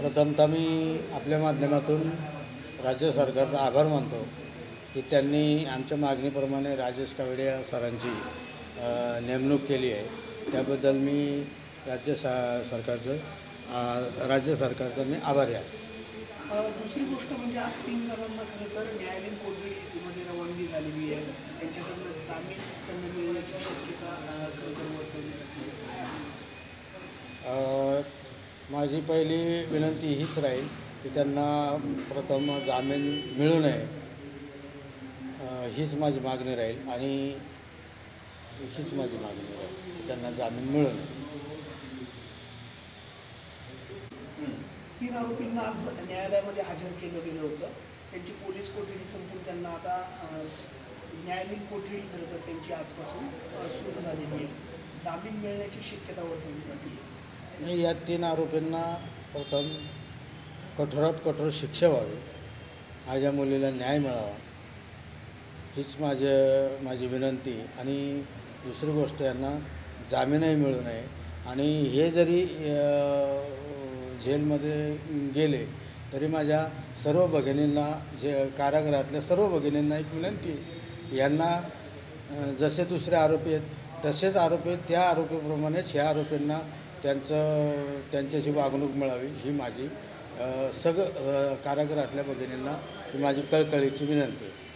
प्रथमतः मी आपल्या माध्यमातून राज्य सरकारचा आभार मानतो की त्यांनी आमच्या मागणीप्रमाणे राजेश कावडे सरांची नेमणूक केली आहे। त्याबद्दल मी राज्य सरकारचा मी आभारी आहे। दुसरी गोष्ट म्हणजे आज 3 जणांना खरं तर न्यायालयीन कोठडीमध्ये रवानगी झालेली आहे। त्यांच्याकडनं जामीन त्यांना मिळण्याची शक्यता खरं तर वर्तवली जाते। माझी पहिली विनंती हीच राहील की त्यांना प्रथम जामीन मिळू नये, हीच माझी मागणी राहील आणि हीच माझी मागणी राहील, त्यांना जामीन मिळू नये। 3 आरोपींना आज न्यायालयामध्ये हजर केलं गेलं होतं। त्यांची पोलीस कोठडी संपून त्यांना आता न्यायालयीन कोठडी खरं तर त्यांची आजपासून सुरू झालेली आहे। जामीन मिळण्याची शक्यता वर्तवली जाते। नाही, या 3 आरोपींना प्रथम कठोरात कठोर शिक्षा व्हावी, माझ्या मुलीला न्याय मिळावा, हीच माझी विनंती। आणि दुसरी गोष्ट, यांना जामीनही मिळू नये आणि हे जरी जेलमध्ये गेले तरी माझ्या सर्व भगिनींना, कारागृहातल्या सर्व भगिनींना एक विनंती, यांना जसे दुसरे आरोपी आहेत तसेच आरोपी, त्या आरोपीप्रमाणेच ह्या आरोपींना त्यांच्याशी वागणूक मिळावी, ही माझी कारागृहातल्या भगिनींना ही माझी कळकळीची विनंती आहे।